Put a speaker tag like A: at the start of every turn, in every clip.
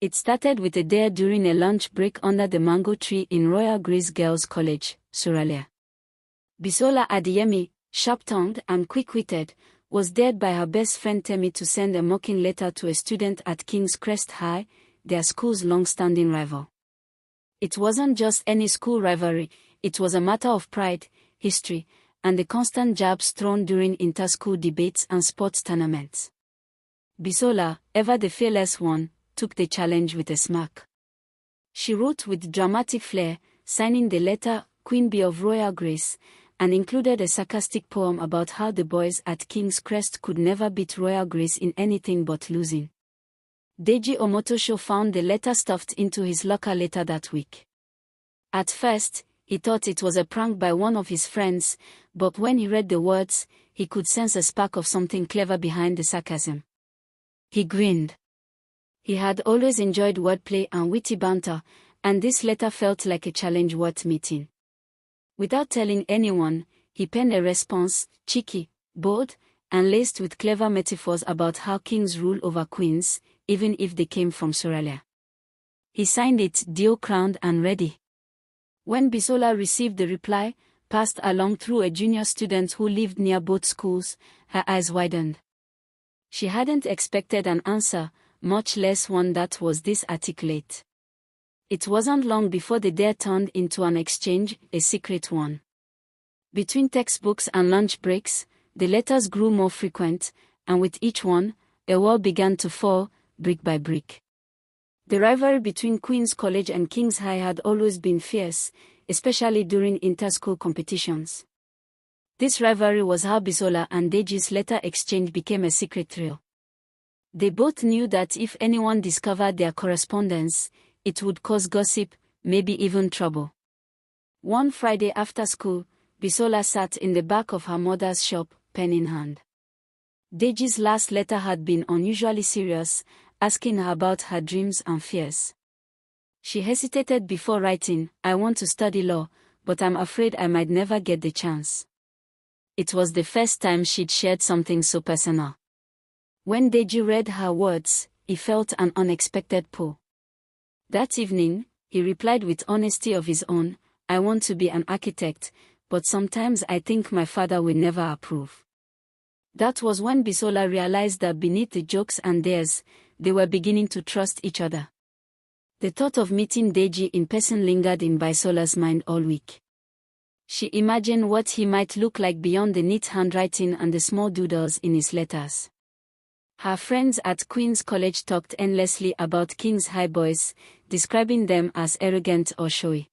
A: It started with a dare during a lunch break under the mango tree in Royal Grace Girls College, Suralaya. Bisola Adeyemi, sharp-tongued and quick-witted, was dared by her best friend Temi to send a mocking letter to a student at King's Crest High, their school's long-standing rival. It wasn't just any school rivalry, it was a matter of pride, history, and the constant jabs thrown during inter-school debates and sports tournaments. Bisola, ever the fearless one, took the challenge with a smirk. She wrote with dramatic flair, signing the letter Queen Bee of Royal Grace, and included a sarcastic poem about how the boys at King's Crest could never beat Royal Grace in anything but losing. Deji Omotosho found the letter stuffed into his locker later that week. At first, he thought it was a prank by one of his friends, but when he read the words, he could sense a spark of something clever behind the sarcasm. He grinned. He had always enjoyed wordplay and witty banter, and this letter felt like a challenge worth meeting. Without telling anyone, he penned a response, cheeky, bold, and laced with clever metaphors about how kings rule over queens, even if they came from Suralaya. He signed it Dio Crowned and Ready. When Bisola received the reply, passed along through a junior student who lived near both schools, her eyes widened. She hadn't expected an answer, much less one that was this articulate. It wasn't long before the dare turned into an exchange, a secret one. Between textbooks and lunch breaks, the letters grew more frequent, and with each one, a wall began to fall, brick by brick. The rivalry between Queen's College and King's High had always been fierce, especially during inter-school competitions. This rivalry was how Bisola and Deji's letter exchange became a secret thrill. They both knew that if anyone discovered their correspondence, it would cause gossip, maybe even trouble. One Friday after school, Bisola sat in the back of her mother's shop, pen in hand. Deji's last letter had been unusually serious, asking her about her dreams and fears. She hesitated before writing, "I want to study law, but I'm afraid I might never get the chance." It was the first time she'd shared something so personal. When Deji read her words, he felt an unexpected pull. That evening, he replied with honesty of his own, "I want to be an architect, but sometimes I think my father will never approve." That was when Bisola realized that beneath the jokes and dares, they were beginning to trust each other. The thought of meeting Deji in person lingered in Bisola's mind all week. She imagined what he might look like beyond the neat handwriting and the small doodles in his letters. Her friends at Queen's College talked endlessly about King's High boys, describing them as arrogant or showy.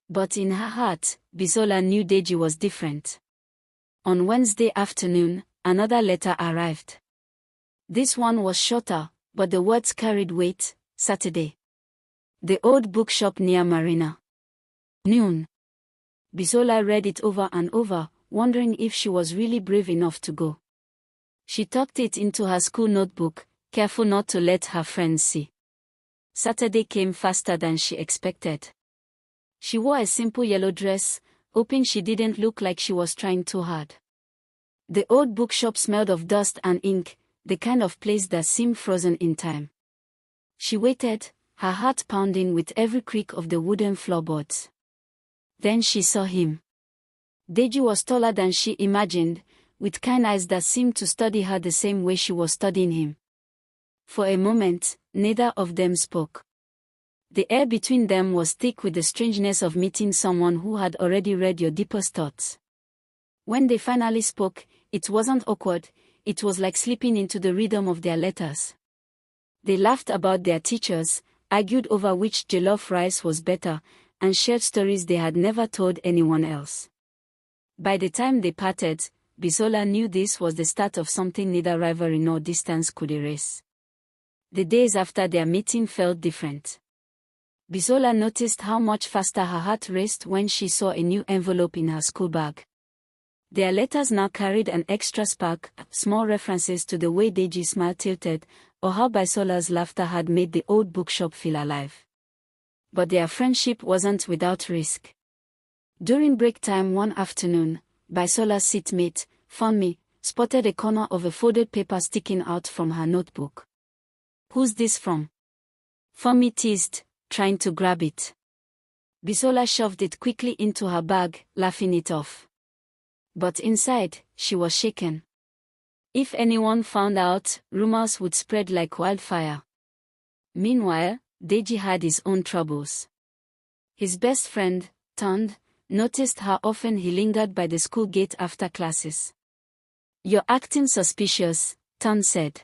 A: But in her heart, Bisola knew Deji was different. On Wednesday afternoon, another letter arrived. This one was shorter, but the words carried weight. Saturday. The old bookshop near Marina. Noon. Bisola read it over and over, wondering if she was really brave enough to go. She tucked it into her school notebook, careful not to let her friends see. Saturday came faster than she expected. She wore a simple yellow dress, hoping she didn't look like she was trying too hard. The old bookshop smelled of dust and ink, the kind of place that seemed frozen in time. She waited, her heart pounding with every creak of the wooden floorboards. Then she saw him. Deji was taller than she imagined, with kind eyes that seemed to study her the same way she was studying him. For a moment, neither of them spoke. The air between them was thick with the strangeness of meeting someone who had already read your deepest thoughts. When they finally spoke, it wasn't awkward, it was like slipping into the rhythm of their letters. They laughed about their teachers, argued over which jollof rice was better, and shared stories they had never told anyone else. By the time they parted, Bisola knew this was the start of something neither rivalry nor distance could erase. The days after their meeting felt different. Bisola noticed how much faster her heart raced when she saw a new envelope in her school bag. Their letters now carried an extra spark, small references to the way Deji's smile tilted, or how Bisola's laughter had made the old bookshop feel alive. But their friendship wasn't without risk. During break time one afternoon, Bisola's seatmate, Funmi, spotted a corner of a folded paper sticking out from her notebook. "Who's this from?" Fumi teased, trying to grab it. Bisola shoved it quickly into her bag, laughing it off. But inside, she was shaken. If anyone found out, rumors would spread like wildfire. Meanwhile, Deji had his own troubles. His best friend, Tand, noticed how often he lingered by the school gate after classes. "You're acting suspicious," Tand said.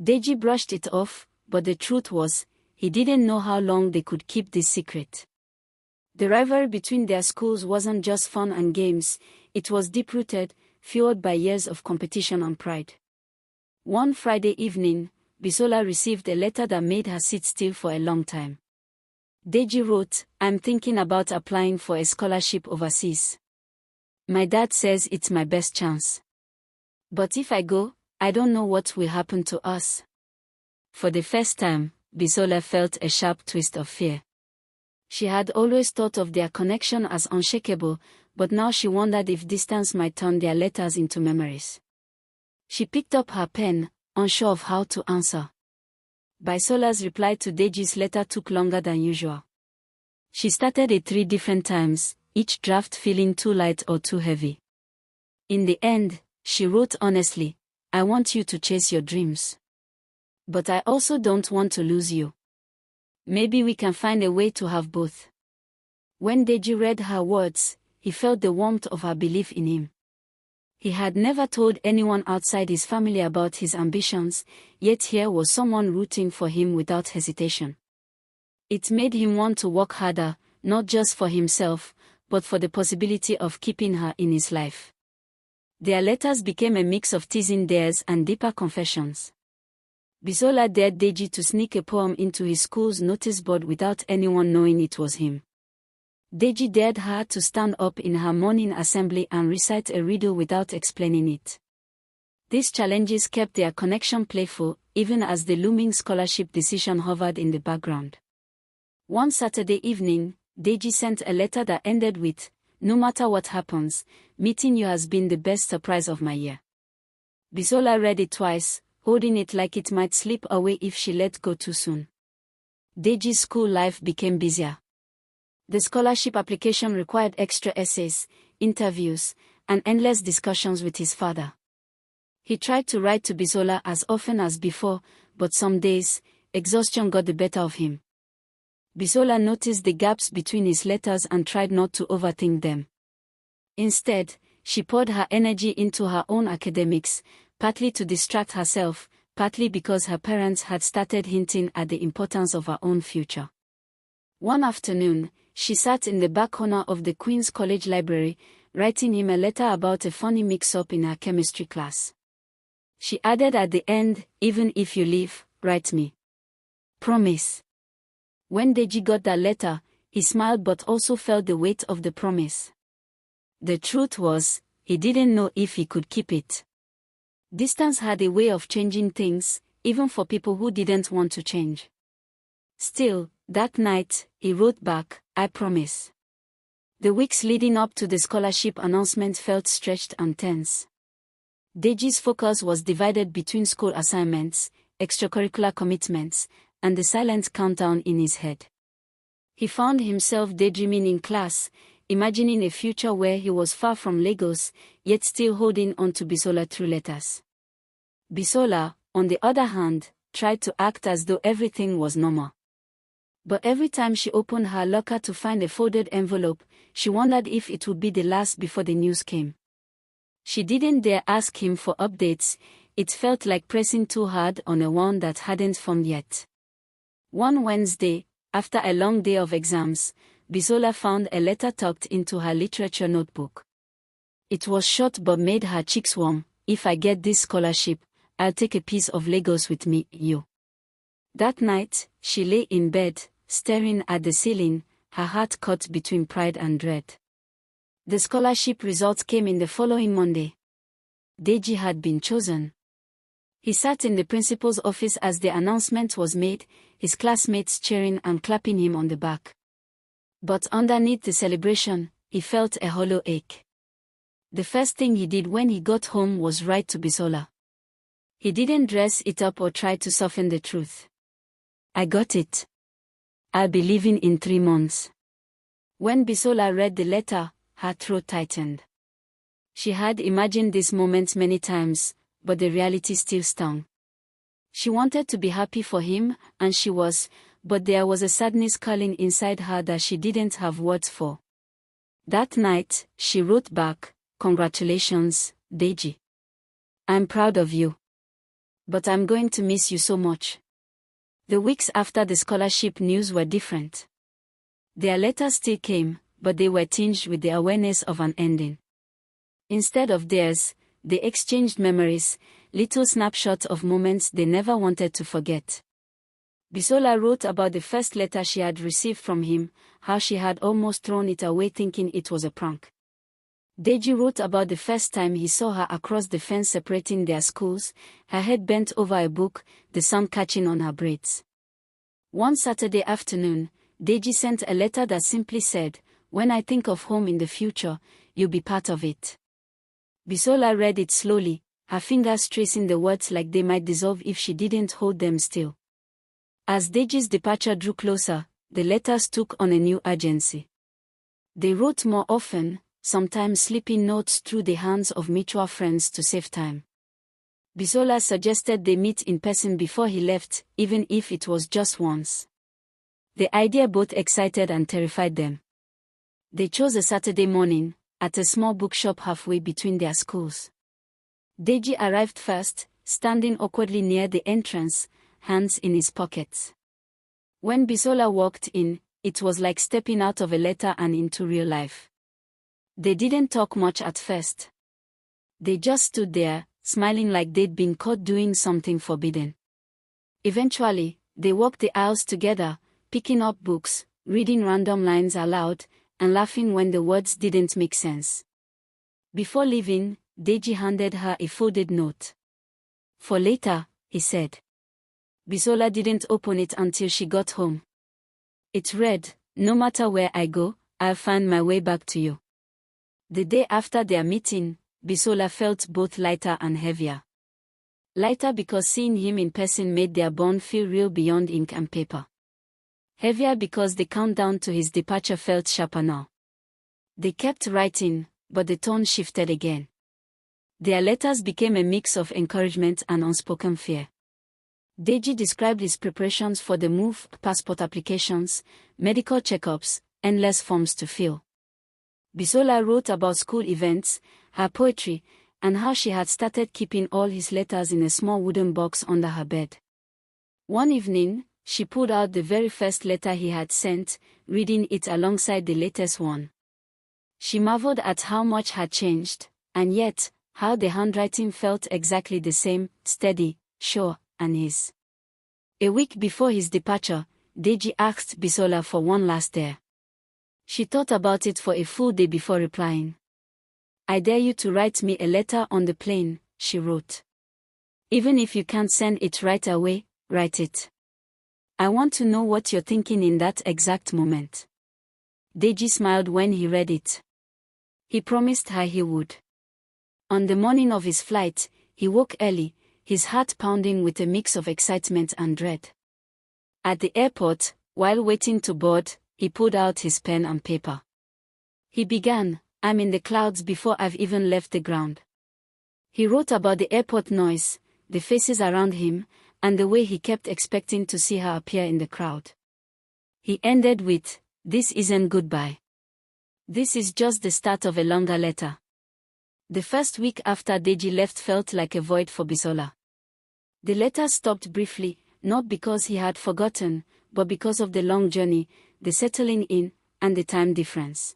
A: Deji brushed it off, but the truth was, he didn't know how long they could keep this secret. The rivalry between their schools wasn't just fun and games, it was deep-rooted, fueled by years of competition and pride. One Friday evening, Bisola received a letter that made her sit still for a long time. Deji wrote, "I'm thinking about applying for a scholarship overseas. My dad says it's my best chance. But if I go, I don't know what will happen to us." For the first time, Bisola felt a sharp twist of fear. She had always thought of their connection as unshakable, but now she wondered if distance might turn their letters into memories. She picked up her pen, unsure of how to answer. Bisola's reply to Deji's letter took longer than usual. She started it 3 different times, each draft feeling too light or too heavy. In the end, she wrote honestly, "I want you to chase your dreams. But I also don't want to lose you. Maybe we can find a way to have both." When Deji read her words, he felt the warmth of her belief in him. He had never told anyone outside his family about his ambitions, yet here was someone rooting for him without hesitation. It made him want to work harder, not just for himself, but for the possibility of keeping her in his life. Their letters became a mix of teasing dares and deeper confessions. Bisola dared Deji to sneak a poem into his school's notice board without anyone knowing it was him. Deji dared her to stand up in her morning assembly and recite a riddle without explaining it. These challenges kept their connection playful, even as the looming scholarship decision hovered in the background. One Saturday evening, Deji sent a letter that ended with, "No matter what happens, meeting you has been the best surprise of my year." Bisola read it twice, holding it like it might slip away if she let go too soon. Deji's school life became busier. The scholarship application required extra essays, interviews, and endless discussions with his father. He tried to write to Bisola as often as before, but some days, exhaustion got the better of him. Bisola noticed the gaps between his letters and tried not to overthink them. Instead, she poured her energy into her own academics, partly to distract herself, partly because her parents had started hinting at the importance of her own future. One afternoon, she sat in the back corner of the Queen's College library, writing him a letter about a funny mix-up in her chemistry class. She added at the end, "Even if you leave, write me. Promise." When Deji got that letter, he smiled but also felt the weight of the promise. The truth was, he didn't know if he could keep it. Distance had a way of changing things, even for people who didn't want to change. Still, that night, he wrote back, "I promise." The weeks leading up to the scholarship announcement felt stretched and tense. Deji's focus was divided between school assignments, extracurricular commitments, and the silent countdown in his head. He found himself daydreaming in class, imagining a future where he was far from Lagos, yet still holding on to Bisola through letters. Bisola, on the other hand, tried to act as though everything was normal. But every time she opened her locker to find a folded envelope, she wondered if it would be the last before the news came. She didn't dare ask him for updates, it felt like pressing too hard on a wound that hadn't formed yet. One Wednesday, after a long day of exams, Bisola found a letter tucked into her literature notebook. It was short but made her cheeks warm. "If I get this scholarship, I'll take a piece of Lagos with me, you." That night, she lay in bed, staring at the ceiling, her heart caught between pride and dread. The scholarship results came in the following Monday. Deji had been chosen. He sat in the principal's office as the announcement was made, his classmates cheering and clapping him on the back. But underneath the celebration, he felt a hollow ache. The first thing he did when he got home was write to Bisola. He didn't dress it up or try to soften the truth. I got it. I'll be leaving in 3 months. When Bisola read the letter, her throat tightened. She had imagined this moment many times, but the reality still stung. She wanted to be happy for him, and she was, but there was a sadness curling inside her that she didn't have words for. That night, she wrote back, "Congratulations, Deji. I'm proud of you. But I'm going to miss you so much." The weeks after the scholarship news were different. Their letters still came, but they were tinged with the awareness of an ending. Instead of theirs, they exchanged memories, little snapshots of moments they never wanted to forget. Bisola wrote about the first letter she had received from him, how she had almost thrown it away thinking it was a prank. Deji wrote about the first time he saw her across the fence separating their schools, her head bent over a book, the sun catching on her braids. One Saturday afternoon, Deji sent a letter that simply said, "When I think of home in the future, you'll be part of it." Bisola read it slowly, her fingers tracing the words like they might dissolve if she didn't hold them still. As Deji's departure drew closer, the letters took on a new urgency. They wrote more often, sometimes slipping notes through the hands of mutual friends to save time. Bisola suggested they meet in person before he left, even if it was just once. The idea both excited and terrified them. They chose a Saturday morning, at a small bookshop halfway between their schools. Deji arrived first, standing awkwardly near the entrance, hands in his pockets. When Bisola walked in, it was like stepping out of a letter and into real life. They didn't talk much at first. They just stood there, smiling like they'd been caught doing something forbidden. Eventually, they walked the aisles together, picking up books, reading random lines aloud, and laughing when the words didn't make sense. Before leaving, Deji handed her a folded note. "For later," he said. Bisola didn't open it until she got home. It read, "No matter where I go, I'll find my way back to you." The day after their meeting, Bisola felt both lighter and heavier. Lighter because seeing him in person made their bond feel real beyond ink and paper. Heavier because the countdown to his departure felt sharper now. They kept writing, but the tone shifted again. Their letters became a mix of encouragement and unspoken fear. Deji described his preparations for the move, passport applications, medical checkups, endless forms to fill. Bisola wrote about school events, her poetry, and how she had started keeping all his letters in a small wooden box under her bed. One evening, she pulled out the very first letter he had sent, reading it alongside the latest one. She marveled at how much had changed, and yet, how the handwriting felt exactly the same, steady, sure, and his. A week before his departure, Deji asked Bisola for one last dare. She thought about it for a full day before replying. "I dare you to write me a letter on the plane," she wrote. "Even if you can't send it right away, write it. I want to know what you're thinking in that exact moment." Deji smiled when he read it. He promised her he would. On the morning of his flight, he woke early, his heart pounding with a mix of excitement and dread. At the airport, while waiting to board, he pulled out his pen and paper. He began, "I'm in the clouds before I've even left the ground." He wrote about the airport noise, the faces around him, and the way he kept expecting to see her appear in the crowd. He ended with, "This isn't goodbye. This is just the start of a longer letter." The first week after Deji left felt like a void for Bisola. The letter stopped briefly, not because he had forgotten, but because of the long journey, the settling in, and the time difference.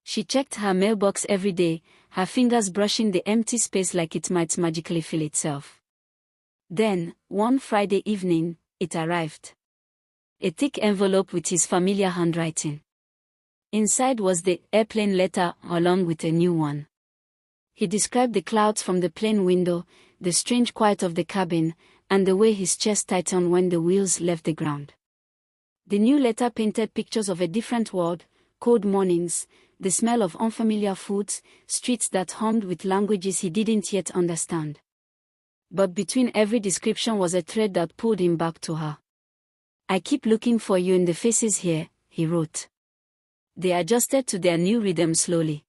A: She checked her mailbox every day, her fingers brushing the empty space like it might magically fill itself. Then, one Friday evening, it arrived. A thick envelope with his familiar handwriting. Inside was the airplane letter, along with a new one. He described the clouds from the plane window, the strange quiet of the cabin, and the way his chest tightened when the wheels left the ground. The new letter painted pictures of a different world, cold mornings, the smell of unfamiliar foods, streets that hummed with languages he didn't yet understand. But between every description was a thread that pulled him back to her. I keep looking for you in the faces here, he wrote. They adjusted to their new rhythm slowly.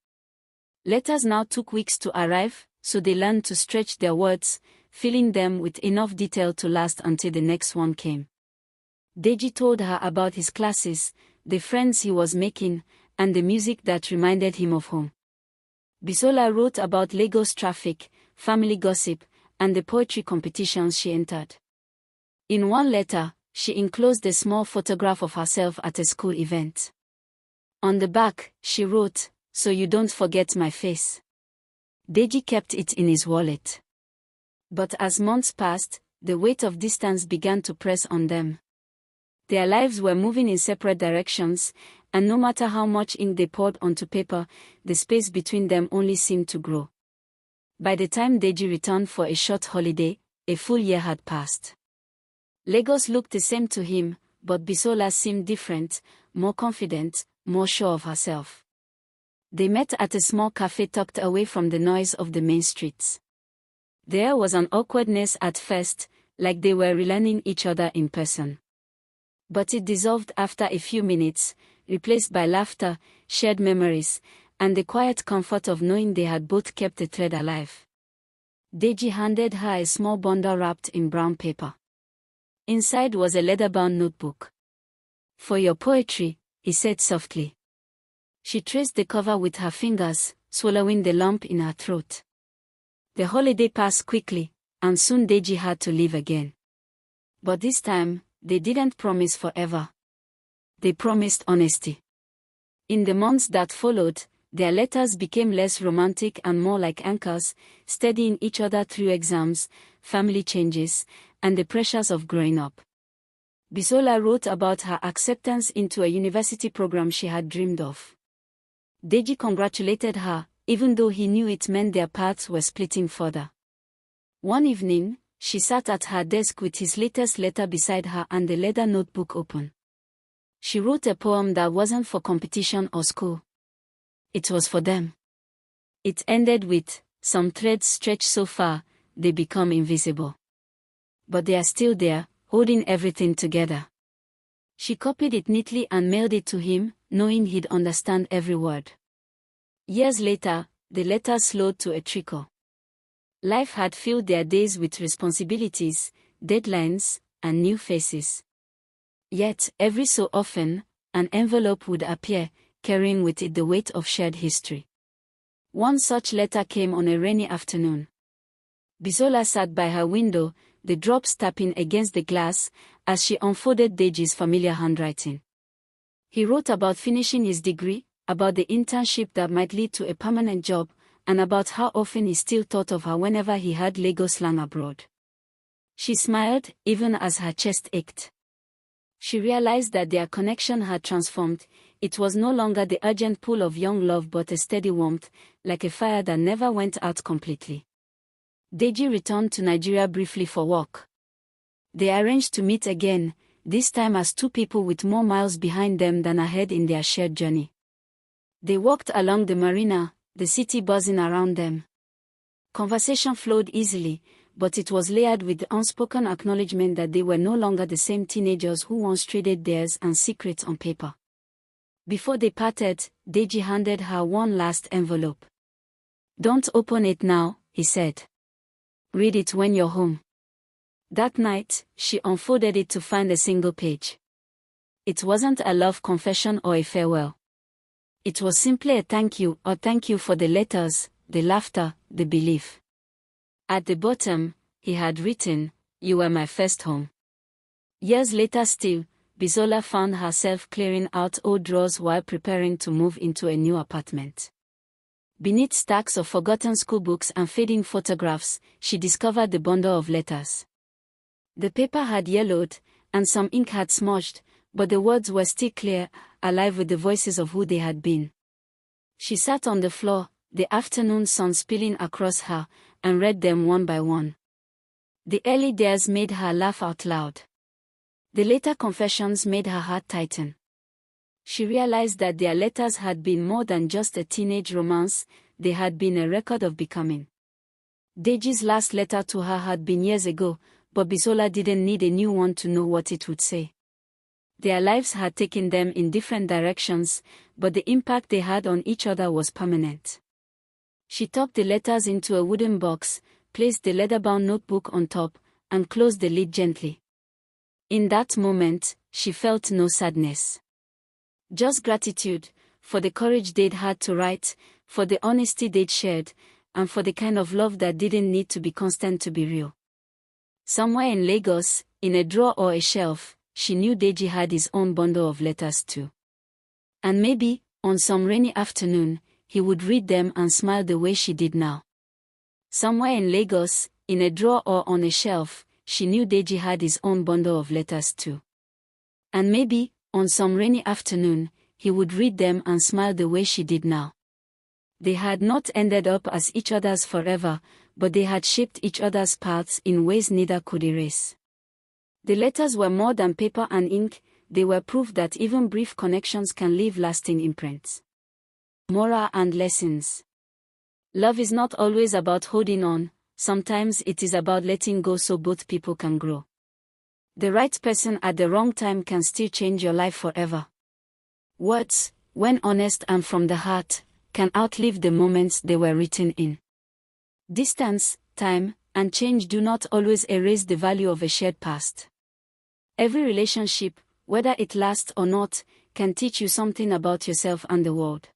A: Letters now took weeks to arrive, so they learned to stretch their words, filling them with enough detail to last until the next one came. Deji told her about his classes, the friends he was making, and the music that reminded him of home. Bisola wrote about Lagos traffic, family gossip, and the poetry competitions she entered. In one letter, she enclosed a small photograph of herself at a school event. On the back, she wrote, "So you don't forget my face." Deji kept it in his wallet. But as months passed, the weight of distance began to press on them. Their lives were moving in separate directions, and no matter how much ink they poured onto paper, the space between them only seemed to grow. By the time Deji returned for a short holiday, a full year had passed. Lagos looked the same to him, but Bisola seemed different, more confident, more sure of herself. They met at a small cafe tucked away from the noise of the main streets. There was an awkwardness at first, like they were relearning each other in person. But it dissolved after a few minutes, replaced by laughter, shared memories, and the quiet comfort of knowing they had both kept the thread alive. Deji handed her a small bundle wrapped in brown paper. Inside was a leather-bound notebook. "For your poetry," he said softly. She traced the cover with her fingers, swallowing the lump in her throat. The holiday passed quickly, and soon Deji had to leave again. But this time, they didn't promise forever. They promised honesty. In the months that followed, their letters became less romantic and more like anchors, steadying each other through exams, family changes, and the pressures of growing up. Bisola wrote about her acceptance into a university program she had dreamed of. Deji congratulated her, even though he knew it meant their paths were splitting further. One evening, she sat at her desk with his latest letter beside her and the leather notebook open. She wrote a poem that wasn't for competition or school. It was for them. It ended with, "Some threads stretch so far, they become invisible. But they are still there, holding everything together." She copied it neatly and mailed it to him, knowing he'd understand every word. Years later, the letters slowed to a trickle. Life had filled their days with responsibilities, deadlines, and new faces. Yet, every so often, an envelope would appear, carrying with it the weight of shared history. One such letter came on a rainy afternoon. Bisola sat by her window, the drops tapping against the glass, as she unfolded Deji's familiar handwriting. He wrote about finishing his degree, about the internship that might lead to a permanent job, and about how often he still thought of her whenever he heard Lagos slang abroad. She smiled, even as her chest ached. She realized that their connection had transformed. It was no longer the urgent pull of young love but a steady warmth, like a fire that never went out completely. Deji returned to Nigeria briefly for work. They arranged to meet again, this time as two people with more miles behind them than ahead in their shared journey. They walked along the marina, the city buzzing around them. Conversation flowed easily, but it was layered with the unspoken acknowledgement that they were no longer the same teenagers who once traded theirs and secrets on paper. Before they parted, Deji handed her one last envelope. "Don't open it now," he said. "Read it when you're home." That night, she unfolded it to find a single page. It wasn't a love confession or a farewell. It was simply a thank you for the letters, the laughter, the belief. At the bottom, he had written, "You were my first home." Years later still, Bisola found herself clearing out old drawers while preparing to move into a new apartment. Beneath stacks of forgotten schoolbooks and fading photographs, she discovered the bundle of letters. The paper had yellowed, and some ink had smudged, but the words were still clear, alive with the voices of who they had been. She sat on the floor, the afternoon sun spilling across her, and read them one by one. The early dares made her laugh out loud. The later confessions made her heart tighten. She realized that their letters had been more than just a teenage romance, they had been a record of becoming. Deji's last letter to her had been years ago, but Bisola didn't need a new one to know what it would say. Their lives had taken them in different directions, but the impact they had on each other was permanent. She tucked the letters into a wooden box, placed the leather-bound notebook on top, and closed the lid gently. In that moment, she felt no sadness. Just gratitude, for the courage they'd had to write, for the honesty they'd shared, and for the kind of love that didn't need to be constant to be real. Somewhere in Lagos, in a drawer or a shelf, she knew Deji had his own bundle of letters too. And maybe, on some rainy afternoon, he would read them and smile the way she did now. Somewhere in Lagos, in a drawer or on a shelf, she knew Deji had his own bundle of letters too. And maybe, on some rainy afternoon, he would read them and smile the way she did now. They had not ended up as each other's forever, but they had shaped each other's paths in ways neither could erase. The letters were more than paper and ink, they were proof that even brief connections can leave lasting imprints. Moral and lessons. Love is not always about holding on, sometimes it is about letting go so both people can grow. The right person at the wrong time can still change your life forever. Words, when honest and from the heart, can outlive the moments they were written in. Distance, time, and change do not always erase the value of a shared past. Every relationship, whether it lasts or not, can teach you something about yourself and the world.